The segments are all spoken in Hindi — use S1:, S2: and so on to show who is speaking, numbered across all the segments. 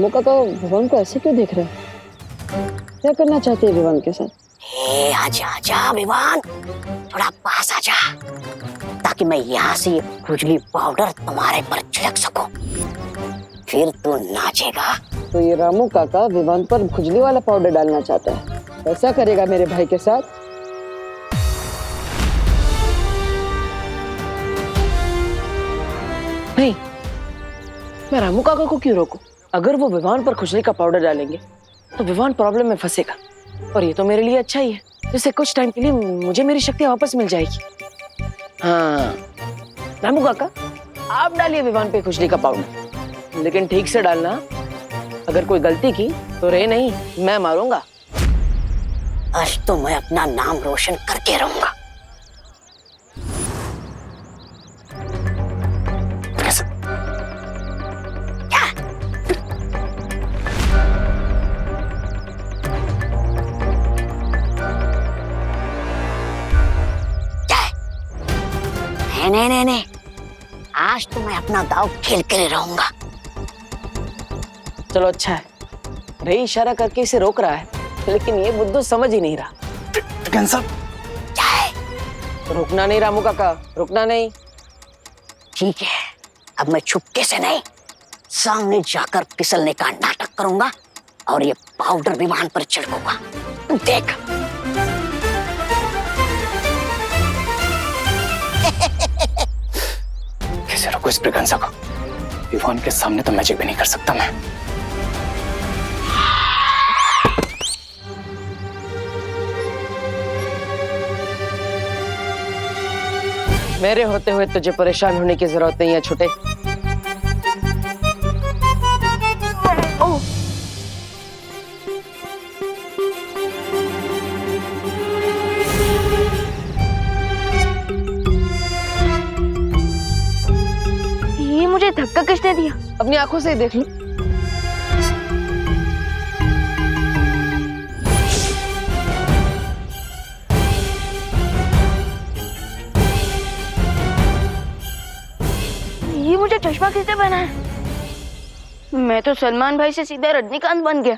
S1: रामू काका विवान को ऐसे क्यों देख रहे हैं? क्या करना चाहते हैं विवान के साथ?
S2: आजा आजा विवान, थोड़ा पास आजा ताकि मैं यहाँ से ये खुजली पाउडर तुम्हारे पर छिड़क सकूं, फिर तू नाचेगा।
S1: तो ये रामू काका विवान पर खुजली वाला पाउडर डालना चाहता है, ऐसा करेगा मेरे भाई के साथ? नहीं, मैं रामू काका को क्यों रोकूं? अगर वो विवान पर खुजली का पाउडर डालेंगे तो विवान प्रॉब्लम में फंसेगा, और ये तो मेरे लिए अच्छा ही है, जिससे कुछ टाइम के लिए मुझे मेरी शक्ति वापस मिल जाएगी। हाँ रामू काका, आप डालिए विवान पे खुजली का पाउडर, लेकिन ठीक से डालना। अगर कोई गलती की तो रे नहीं, मैं मारूंगा।
S2: आज तो मैं अपना नाम रोशन करके रहूंगा। नहीं, आज तो मैं अपना दाव खेल कर रहूंगा।
S1: चलो अच्छा है, रे इशारा करके इसे रोक रहा है, लेकिन ये बुद्धू समझ ही नहीं रहा।
S2: क्या है?
S1: रुकना नहीं रामू काका, रुकना नहीं।
S2: ठीक है, अब मैं छुपके से नहीं, सामने जाकर फिसलने का नाटक करूंगा और ये पाउडर विमान पर छिड़कूंगा। देख।
S3: कैसे रोको इस ब्रिगेंजा को? विवान के सामने तो मैजिक भी नहीं कर सकता मैं।
S1: मेरे होते हुए तुझे परेशान होने की जरूरत नहीं है छोटे।
S4: ये मुझे धक्का किसने दिया?
S1: अपनी आंखों से ही देख लो।
S4: ये मुझे चश्मा किसने पहना है? मैं तो सलमान भाई से सीधा रजनीकांत बन गया।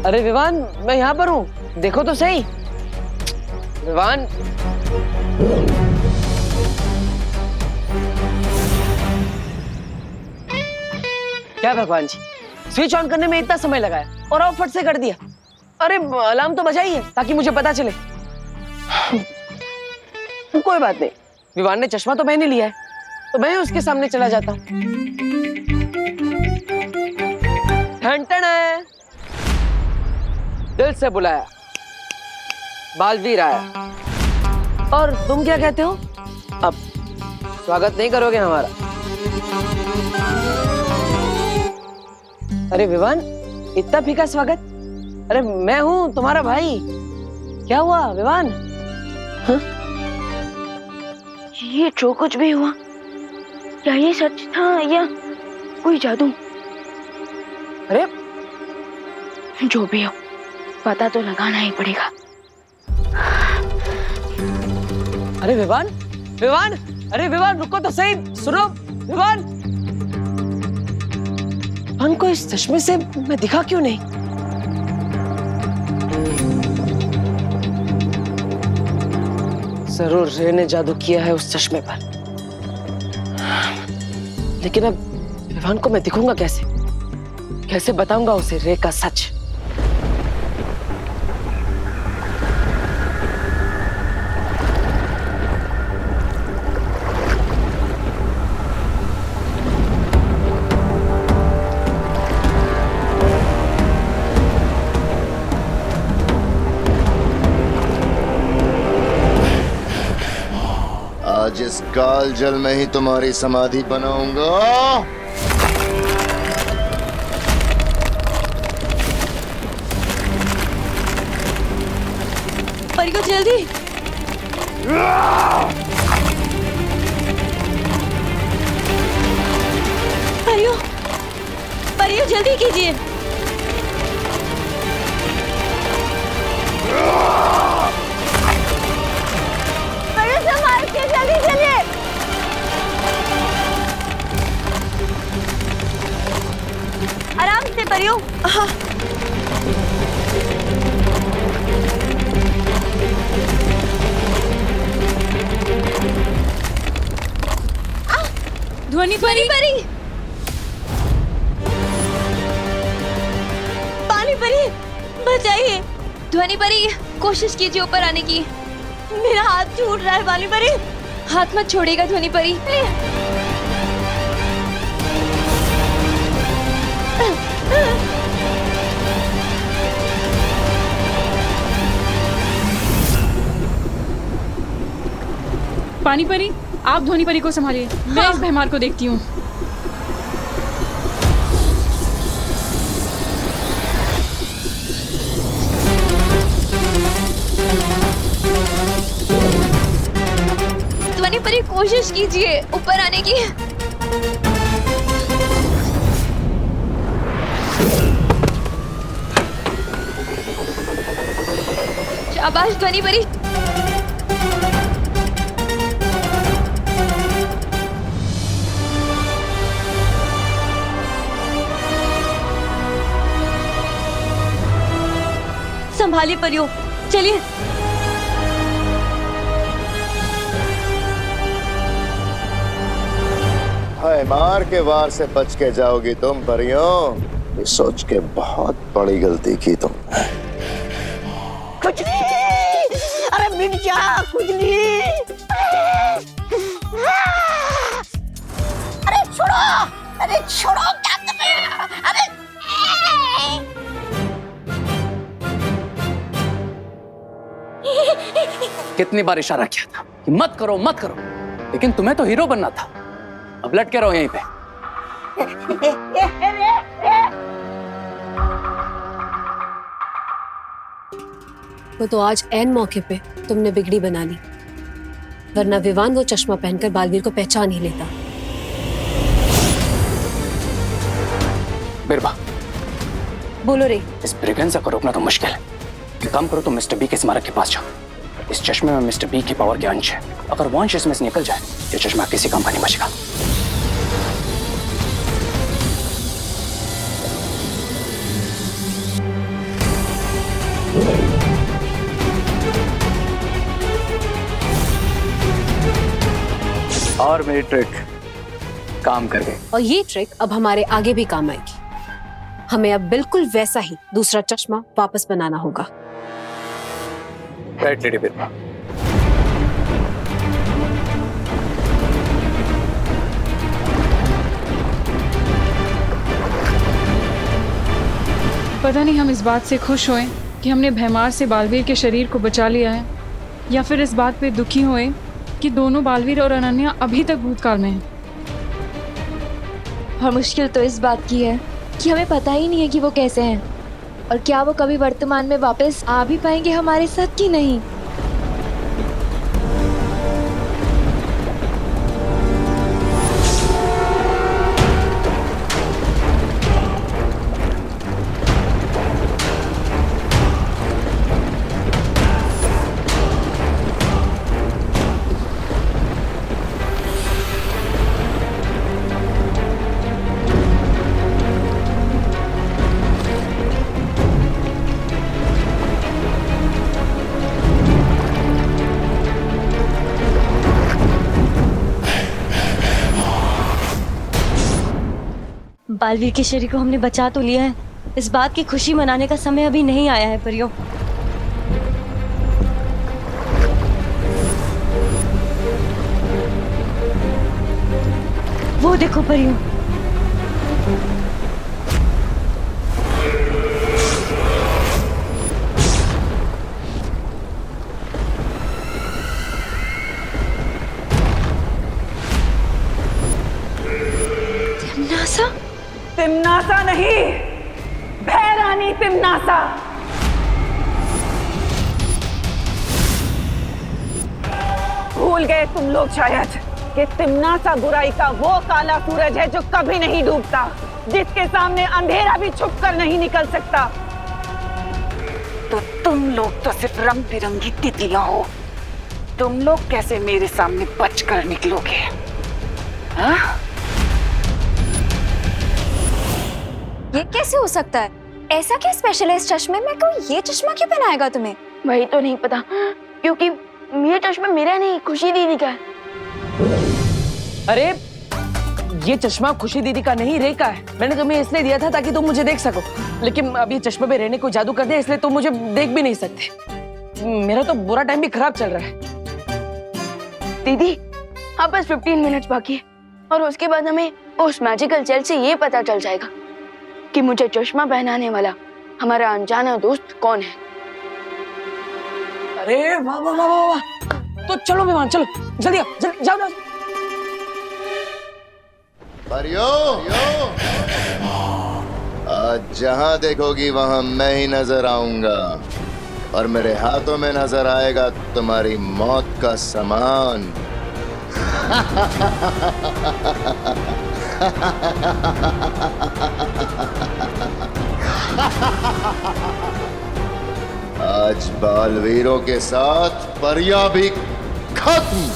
S1: अरे विवान, मैं यहाँ पर हूँ, देखो तो सही। विवान, क्या भगवान जी, स्विच ऑन करने में इतना समय लगाया और आप फट से कर दिया। अरे अलार्म तो बजाइए ताकि मुझे पता चले। कोई बात नहीं, विवान ने चश्मा तो मैंने लिया है, तो मैं उसके सामने चला जाता हूँ। ठन है, दिल से बुलाया, बालवीर आया। और तुम क्या कहते हो? अब स्वागत नहीं करोगे हमारा? अरे विवान, इतना फीका स्वागत? अरे मैं हूँ तुम्हारा भाई। क्या हुआ विवान? हाँ?
S4: ये जो कुछ भी हुआ, क्या ये सच था या कोई जादू?
S1: अरे
S4: जो भी हो, पता तो लगाना ही पड़ेगा।
S1: अरे विवान, विवान, अरे विवान रुको तो सही, सुनो विवान। विवान को इस चश्मे से मैं दिखा क्यों नहीं? जरूर रे ने जादू किया है उस चश्मे पर, लेकिन अब विवान को मैं दिखूंगा कैसे? कैसे बताऊंगा उसे रे का सच?
S5: आज इस काल जल में ही तुम्हारी समाधि बनाऊंगा।
S4: परियो जल्दी। परियो, परियो जल्दी कीजिए। जल्दी चलिए।
S6: परी बचाइए। ध्वनि परी कोशिश कीजिए ऊपर आने की। मेरा हाथ छूट रहा है वाली परी। हाथ मत छोड़ेगा ध्वनि परी।
S7: पानी परी, आप ध्वनि परी को संभालिए। मैं इस भैमार को देखती हूँ।
S6: ध्वनि परी कोशिश कीजिए ऊपर आने की। शाबाश ध्वनि परी। संभालिए परियो, चलिए।
S5: हाय मार के वार से बच के जाओगी तुम परियों। ये सोच के बहुत बड़ी गलती की तुमने।
S2: खुजली, अरे मिट जा खुजली। अरे छोड़ो, अरे छोड़ो, क्या कर रहे हो? अरे
S3: कितनी बार इशारा किया था कि मत करो मत करो, लेकिन तुम्हें तो हीरो बनना था। अब लटके रहो यहीं पे।
S8: वो तो आज ऐन मौके पे तुमने बिगड़ी बना ली, वरना विवान वो चश्मा पहनकर बालवीर को पहचान ही लेता।
S3: बिरबा,
S8: बोलो रे।
S3: इस ब्रिगेंजा को रोकना तो मुश्किल है। एक काम करो, तो मिस्टर बी के स्मारक के पास जाओ। इस चश्मे में मिस्टर बी की पावर के अंश है। अगर वो अंश इसमें से निकल जाए, ये चश्मा किसी काम का नहीं बचेगा। और मेरी ट्रिक काम कर गई।
S8: और ये ट्रिक अब हमारे आगे भी काम आएगी। हमें अब बिल्कुल वैसा ही दूसरा चश्मा वापस बनाना होगा।
S3: राइट लेडी बिरबा।
S7: पता नहीं हम इस बात से खुश होएं कि हमने भैमार से बालवीर के शरीर को बचा लिया है, या फिर इस बात पे दुखी होएं कि दोनों बालवीर और अनन्या अभी तक भूतकाल में हैं।
S6: और मुश्किल तो इस बात की है कि हमें पता ही नहीं है कि वो कैसे हैं और क्या वो कभी वर्तमान में वापस आ भी पाएंगे हमारे साथ कि नहीं। बालवीर के शरीर को हमने बचा तो लिया है, इस बात की खुशी मनाने का समय अभी नहीं आया है परियों। वो देखो परियों,
S1: तिमनासा नहीं, भैरानी तिमनासा। भूल गए तुम लोग शायद कि तिमनासा बुराई का वो काला सूरज है जो कभी नहीं डूबता, जिसके सामने अंधेरा भी छुपकर नहीं निकल सकता। तो तुम लोग तो सिर्फ रंग बिरंगी तितलियां हो। तुम लोग कैसे मेरे सामने बचकर निकलोगे? हाँ?
S6: ये कैसे हो सकता है? ऐसा क्या स्पेशल है इस चश्मे में? कोई ये चश्मा क्यों पहनाएगा तुम्हें?
S4: वही तो नहीं पता, क्योंकि ये चश्मा मेरा नहीं, खुशी दीदी का है।
S3: अरे
S1: ये चश्मा खुशी दीदी का नहीं, रे का है। मैंने तुम्हें इसलिए दिया था ताकि तुम मुझे देख सको, लेकिन अब ये चश्मे पे रहने को जादू कर दिया, इसलिए तुम मुझे देख भी नहीं सकते। मेरा तो बुरा टाइम भी खराब चल रहा है।
S4: दीदी, अब बस 15 मिनट्स बाकी है और उसके बाद हमें उस मैजिकल जेल से ये पता चल जाएगा कि मुझे चश्मा पहनाने वाला हमारा अनजाना दोस्त कौन है।
S1: अरे वाह वाह वाह वाह वाह। तो चलो विमान, चलो जल्दी आओ, जल्दी जाओ।
S5: परियों, आज जहां देखोगी वहां मैं ही नजर आऊंगा और मेरे हाथों में नजर आएगा तुम्हारी मौत का सामान। आज बालवीरों के साथ परियां भी खत्म।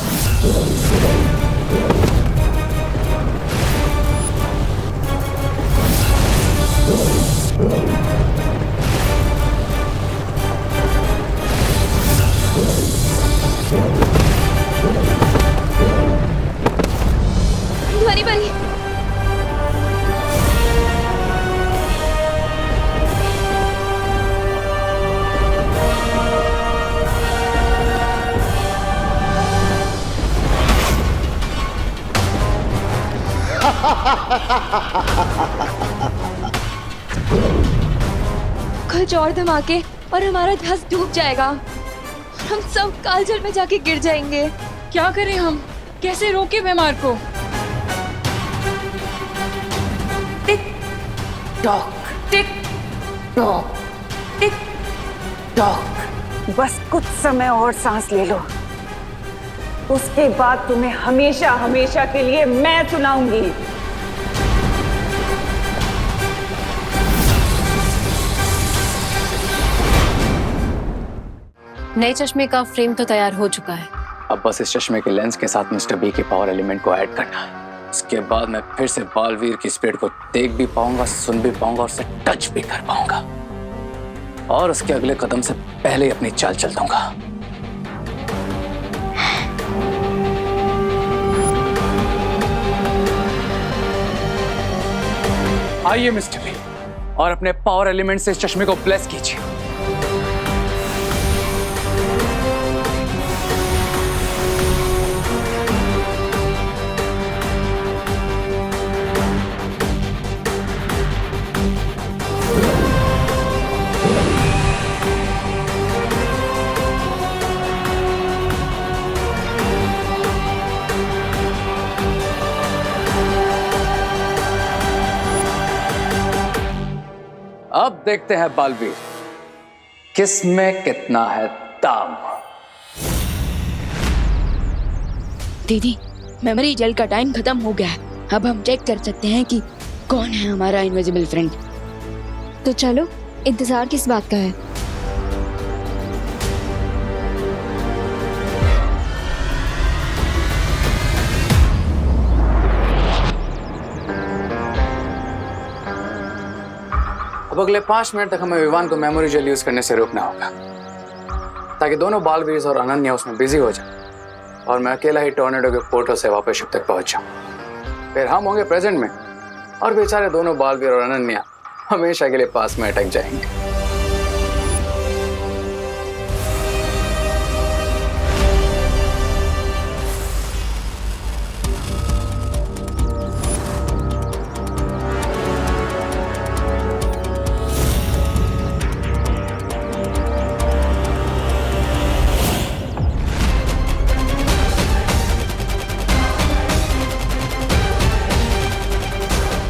S6: ध्वनि परी, कुछ और धमाके और हमारा धस डूब जाएगा और हम सब कालजल में जाके गिर जाएंगे।
S7: क्या करें हम? कैसे रोके बीमार को?
S9: Tick tock, tick tock, tick tock. बस कुछ समय और सांस ले लो, उसके बाद तुम्हें हमेशा हमेशा के लिए मैं सुनाऊंगी।
S8: नए चश्मे का फ्रेम तो तैयार हो चुका है।
S3: अब बस इस चश्मे के लेंस के साथ मिस्टर बी के पावर एलिमेंट को ऐड करना है। उसके बाद मैं फिर से बालवीर की स्पिरिट को देख भी पाऊंगा, सुन भी पाऊंगा और उसे टच भी कर पाऊंगा, और उसके अगले कदम से पहले ही अपनी चाल चल दूंगा। आइए मिस्टर बी, और अपने पावर एलिमेंट से इस चश्मे को ब्लेस कीजिए। अब देखते हैं बालवीर, किस में कितना है दाम।
S4: दीदी, मेमोरी जेल का टाइम खत्म हो गया है। अब हम चेक कर सकते हैं कि कौन है हमारा इनविजिबल फ्रेंड।
S6: तो चलो, इंतजार किस बात का है?
S3: अब अगले 5 मिनट तक हमें विवान को मेमोरी जेल यूज करने से रोकना होगा, ताकि दोनों बालवीर और अनन्या उसमें बिजी हो जाए और मैं अकेला ही टॉर्नेडो के पोर्टल से वापस शिप तक पहुंच जाऊं। फिर हम होंगे प्रेजेंट में और बेचारे दोनों बालवीर और अनन्या हमेशा के लिए पास में अटक जाएंगे।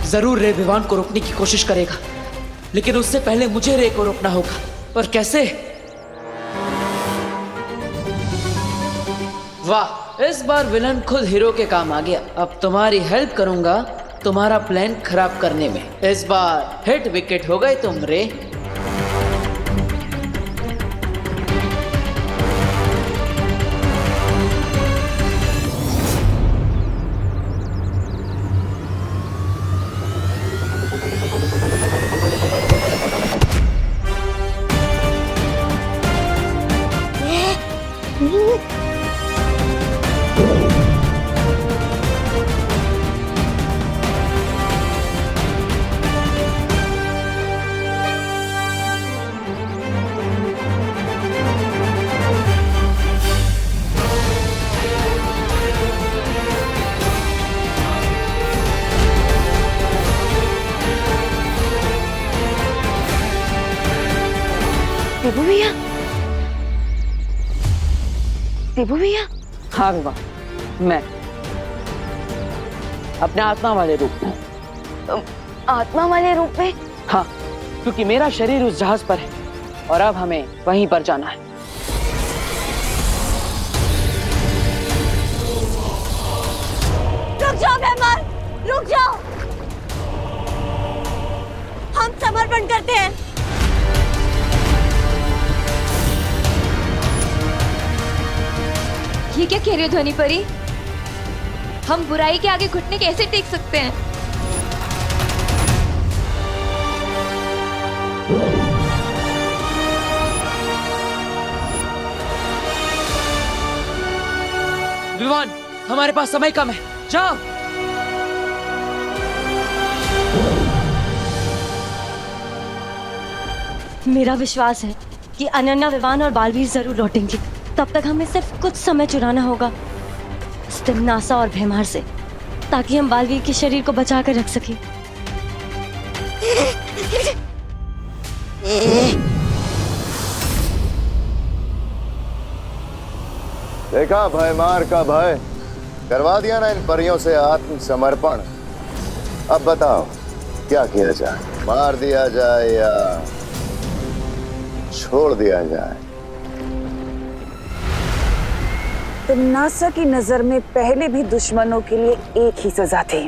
S1: जरूर रे विवान को रोकने की कोशिश करेगा, लेकिन उससे पहले मुझे रे को रोकना होगा। और कैसे? वाह, इस बार विलन खुद हीरो के काम आ गया। अब तुम्हारी हेल्प करूंगा तुम्हारा प्लान खराब करने में। इस बार हिट विकेट हो गए तुम रे।
S4: देबू भैया, देबू भैया,
S1: हाँ विवान, मैं अपने आत्मा वाले रूप में।
S4: आत्मा वाले रूप में?
S1: हाँ, क्योंकि मेरा शरीर उस जहाज पर है और अब हमें वहीं पर जाना है।
S6: रुक जाओ भैमार, रुक जाओ। हम समर्पण करते हैं। ये क्या कह रहे हो ध्वनि परी? हम बुराई के आगे घुटने कैसे टेक सकते हैं?
S1: विवान, हमारे पास समय कम है, जाओ।
S6: मेरा विश्वास है कि अनन्या, विवान और बालवीर जरूर लौटेंगे। तब तक हमें सिर्फ कुछ समय चुराना होगा तिम्नासा और भैमार से, ताकि हम बालवीर के शरीर को बचा कर रख सकें।
S5: देखा भयमार का भय, करवा दिया ना इन परियों से आत्मसमर्पण। अब बताओ क्या किया जाए, मार दिया जाए या छोड़ दिया जाए?
S9: तिम्नासा की नजर में पहले भी दुश्मनों के लिए एक ही सजा थी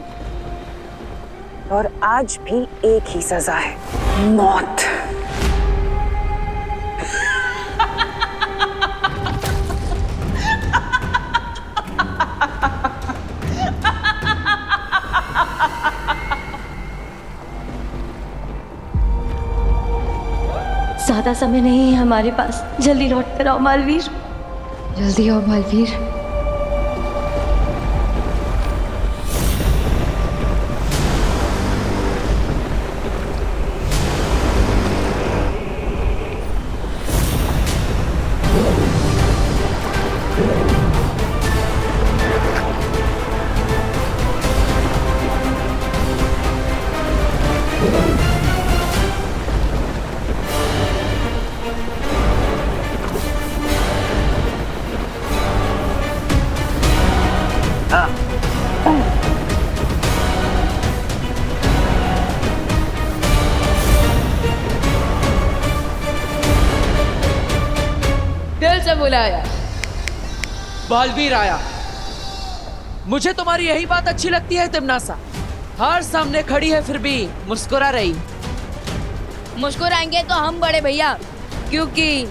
S9: और आज भी एक ही सजा है, मौत।
S6: ज्यादा समय नहीं है हमारे पास, जल्दी लौट कर आओ बालवीर, जल्दी आओ बालवीर।
S1: दिल से बुलाया, बालवीर आया। मुझे तुम्हारी यही बात अच्छी लगती है तिम्नासा, हार सामने खड़ी है फिर भी मुस्कुरा रही।
S4: मुस्कुराएंगे तो हम बड़े भैया, क्योंकि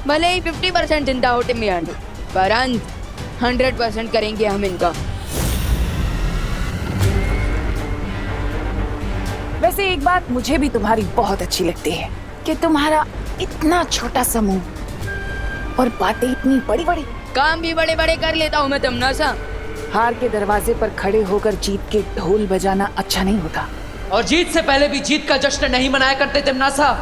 S4: भले ही 50% चिंता हो टिम्मियान, पर अंत 100% करेंगे हम इनका।
S9: वैसे एक बात मुझे भी तुम्हारी बहुत अच्छी लगती है कि तुम्हारा इतना छोटा समूह और बातें इतनी बड़ी बड़ी।
S4: काम भी बड़े बड़े कर लेता हूँ मैं तिम्नासा।
S9: हार के दरवाजे पर खड़े होकर जीत के ढोल बजाना अच्छा नहीं होता।
S1: और जीत से पहले भी जीत का जश्न नहीं मनाया करते तिम्नासा।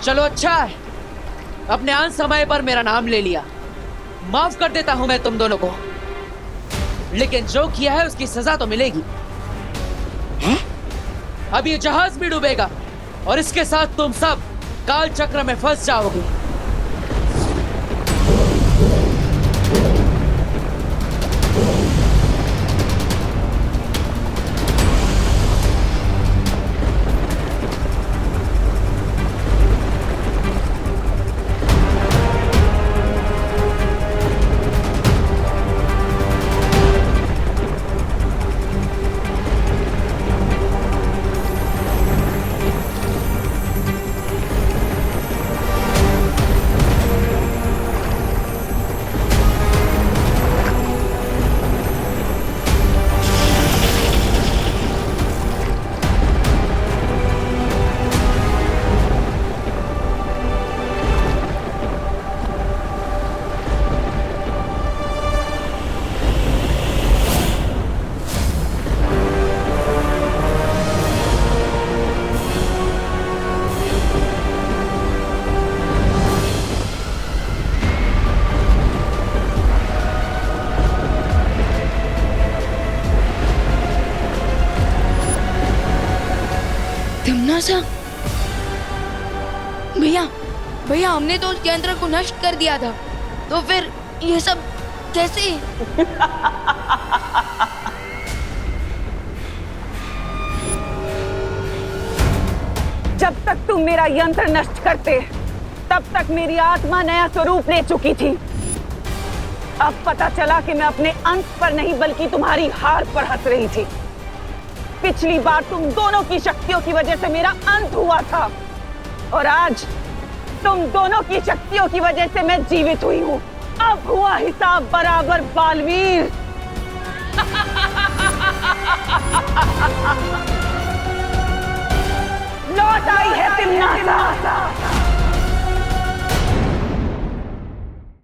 S1: चलो अच्छा है, अपने आन समय पर मेरा नाम ले लिया, माफ कर देता हूं मैं तुम दोनों को, लेकिन जो किया है उसकी सजा तो मिलेगी। अब ये जहाज भी डूबेगा और इसके साथ तुम सब काल चक्र में फंस जाओगे।
S4: तिमनासा भैया भैया हमने तो उस यंत्र को नष्ट कर दिया था, तो फिर ये सब कैसे?
S9: जब तक तुम मेरा यंत्र नष्ट करते तब तक मेरी आत्मा नया स्वरूप ले चुकी थी। अब पता चला कि मैं अपने अंत पर नहीं बल्कि तुम्हारी हार पर हंस रही थी। पिछली बार तुम दोनों की शक्तियों की वजह से मेरा अंत हुआ था और आज तुम दोनों की शक्तियों की वजह से मैं जीवित हुई हूँ। अब हुआ हिसाब बराबर बालवीर। लौट आई है तिमना।